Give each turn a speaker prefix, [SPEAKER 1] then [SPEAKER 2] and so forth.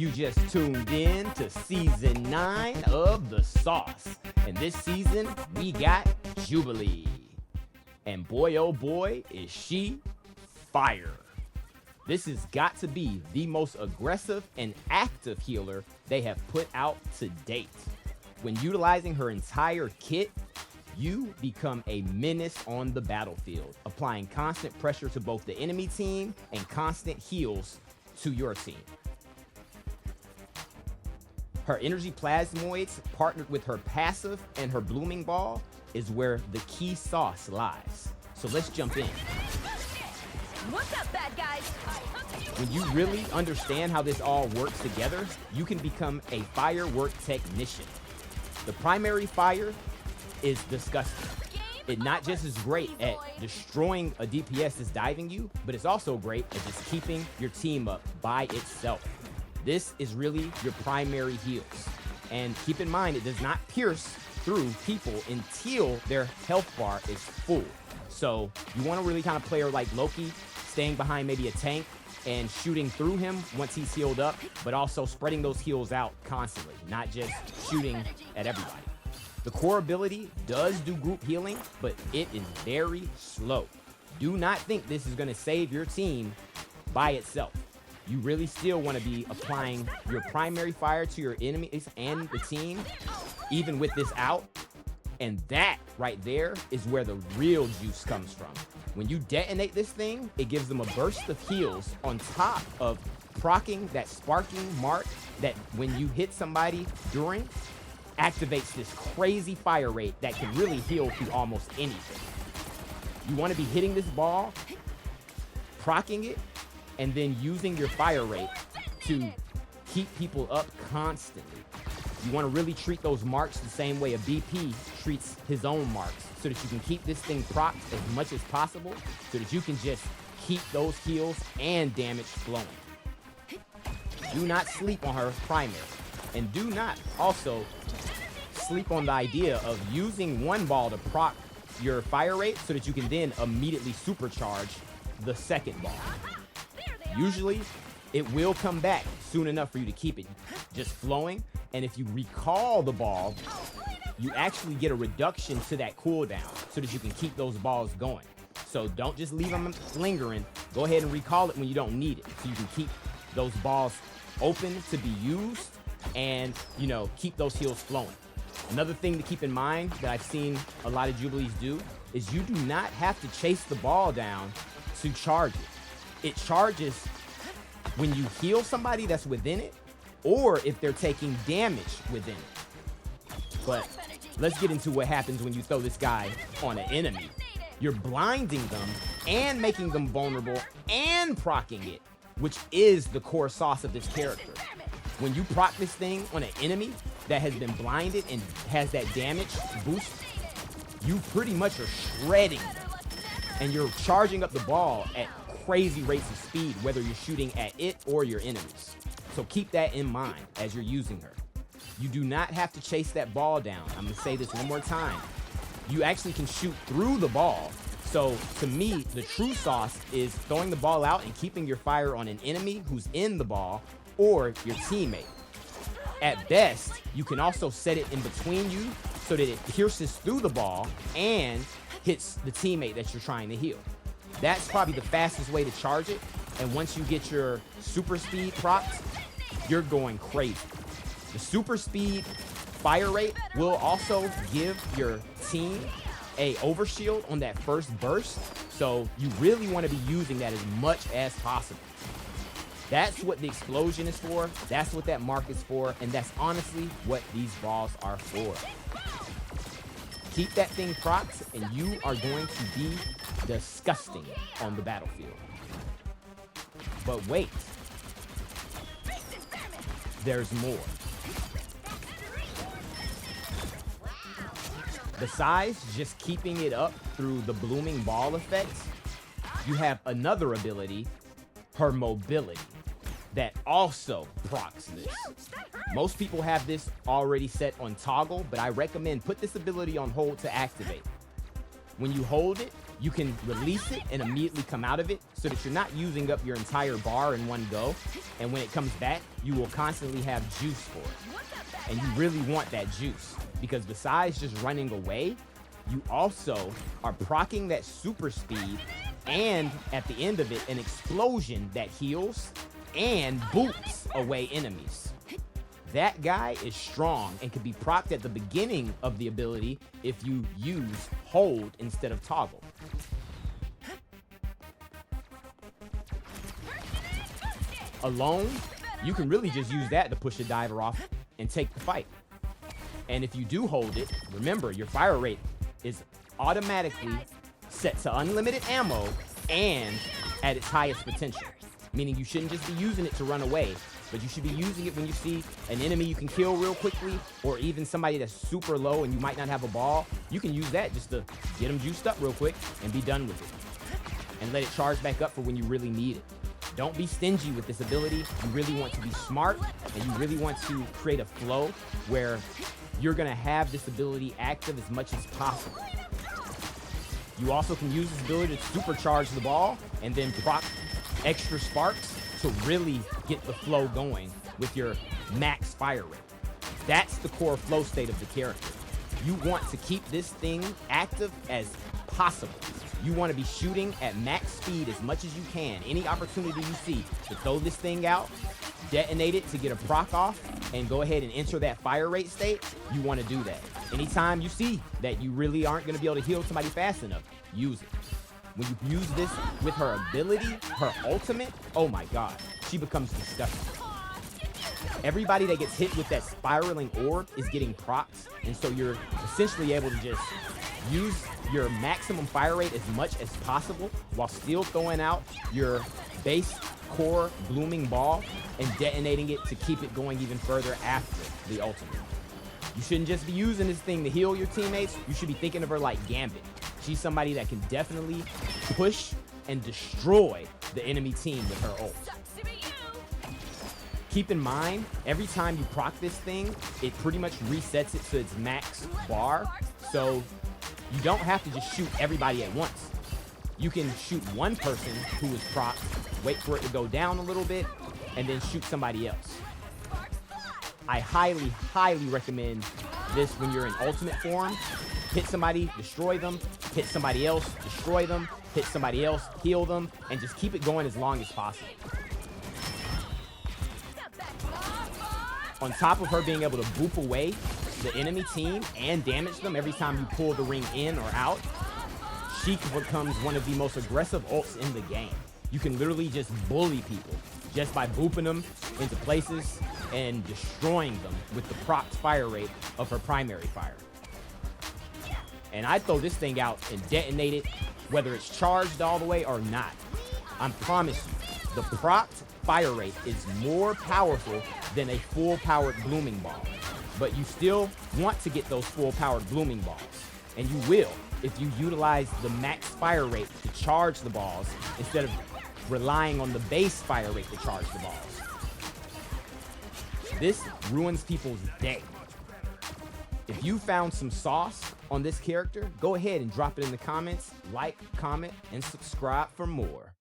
[SPEAKER 1] You just tuned in to season 9 of The Sauce. And this season, we got Jubilee. And boy, oh boy, is she fire. This has got to be the most aggressive and active healer they have put out to date. When utilizing her entire kit, you become a menace on the battlefield, applying constant pressure to both the enemy team and constant heals to your team. Her energy plasmoids, partnered with her passive and her blooming ball, is where the key sauce lies. So let's jump in.
[SPEAKER 2] What's up, bad guys?
[SPEAKER 1] When you really understand how this all works together, you can become a firework technician. The primary fire is disgusting. It not just is great at destroying a DPS that's diving you, but it's also great at just keeping your team up by itself. This is really your primary heals. And keep in mind, it does not pierce through people until their health bar is full. So you want to really kind of play her like Loki, staying behind maybe a tank and shooting through him once he's healed up, but also spreading those heals out constantly, not just shooting at everybody. The core ability does do group healing, but it is very slow. Do not think this is going to save your team by itself. You really still want to be applying your primary fire to your enemies and the team, even with this out. And that right there is where the real juice comes from. When you detonate this thing, it gives them a burst of heals on top of proccing that sparking mark that when you hit somebody during, activates this crazy fire rate that can really heal through almost anything. You want to be hitting this ball, proccing it, and then using your fire rate to keep people up constantly. You want to really treat those marks the same way a BP treats his own marks, so that you can keep this thing procced as much as possible, so that you can just keep those heals and damage flowing. Do not sleep on her primary, and do not also sleep on the idea of using one ball to proc your fire rate so that you can then immediately supercharge the second ball. Usually, it will come back soon enough for you to keep it just flowing. And if you recall the ball, you actually get a reduction to that cooldown so that you can keep those balls going. So don't just leave them lingering. Go ahead and recall it when you don't need it, so you can keep those balls open to be used and, you know, keep those heals flowing. Another thing to keep in mind that I've seen a lot of Jubilees do is you do not have to chase the ball down to charge it. It charges when you heal somebody that's within it, or if they're taking damage within it. But let's get into what happens when you throw this guy on an enemy. You're blinding them and making them vulnerable and proccing it, which is the core sauce of this character. When you proc this thing on an enemy that has been blinded and has that damage boost, you pretty much are shredding them. And you're charging up the ball at crazy rates of speed, whether you're shooting at it or your enemies. So keep that in mind as you're using her. You do not have to chase that ball down. I'm gonna say this one more time. You actually can shoot through the ball. So to me, the true sauce is throwing the ball out and keeping your fire on an enemy who's in the ball or your teammate. At best, you can also set it in between you so that it pierces through the ball and hits the teammate that you're trying to heal. That's probably the fastest way to charge it. And once you get your super speed procs, you're going crazy. The super speed fire rate will also give your team a overshield on that first burst. So you really want to be using that as much as possible. That's what the explosion is for. That's what that mark is for. And that's honestly what these balls are for. Keep that thing procs and you are going to be disgusting on the battlefield. But wait, there's more. Besides just keeping it up through the blooming ball effect, you have another ability, her mobility, that also procs this. Most people have this already set on toggle, but I recommend put this ability on hold to activate. When you hold it, You can release it and immediately come out of it so that you're not using up your entire bar in one go. And when it comes back, you will constantly have juice for it. And you really want that juice because besides just running away, you also are proccing that super speed and at the end of it, an explosion that heals and boots away enemies. That guy is strong and can be procced at the beginning of the ability if you use hold instead of toggle. Alone, you can really just use that to push a diver off and take the fight. And if you do hold it, remember your fire rate is automatically set to unlimited ammo and at its highest potential. Meaning you shouldn't just be using it to run away, but you should be using it when you see an enemy you can kill real quickly, or even somebody that's super low and you might not have a ball. You can use that just to get them juiced up real quick and be done with it. And let it charge back up for when you really need it. Don't be stingy with this ability. You really want to be smart, and you really want to create a flow where you're gonna have this ability active as much as possible. You also can use this ability to supercharge the ball and then proc extra sparks to really get the flow going with your max fire rate. That's the core flow state of the character. You want to keep this thing active as possible. You want to be shooting at max speed as much as you can. Any opportunity you see to throw this thing out, detonate it to get a proc off, and go ahead and enter that fire rate state, you want to do that. Anytime you see that you really aren't going to be able to heal somebody fast enough, use it. When you use this with her ability, her ultimate, oh my god, she becomes disgusting. Everybody that gets hit with that spiraling orb is getting procs, and so you're essentially able to just use your maximum fire rate as much as possible while still throwing out your base core blooming ball and detonating it to keep it going even further after the ultimate. You shouldn't just be using this thing to heal your teammates. You should be thinking of her like Gambit. She's somebody that can definitely push and destroy the enemy team with her ult. Keep in mind, every time you proc this thing, it pretty much resets it to its max bar. So you don't have to just shoot everybody at once. You can shoot one person who is proc, wait for it to go down a little bit, and then shoot somebody else. I highly, highly recommend this when you're in ultimate form. Hit somebody, destroy them, hit somebody else, destroy them, hit somebody else, heal them, and just keep it going as long as possible. On top of her being able to boop away the enemy team and damage them every time you pull the ring in or out, she becomes one of the most aggressive ults in the game. You can literally just bully people just by booping them into places and destroying them with the procced fire rate of her primary fire. And I throw this thing out and detonate it, whether it's charged all the way or not. I promise you, the procced fire rate is more powerful than a full-powered blooming ball. But you still want to get those full-powered blooming balls. And you will if you utilize the max fire rate to charge the balls instead of relying on the base fire rate to charge the balls. This ruins people's day. If you found some sauce on this character, go ahead and drop it in the comments, like, comment, and subscribe for more.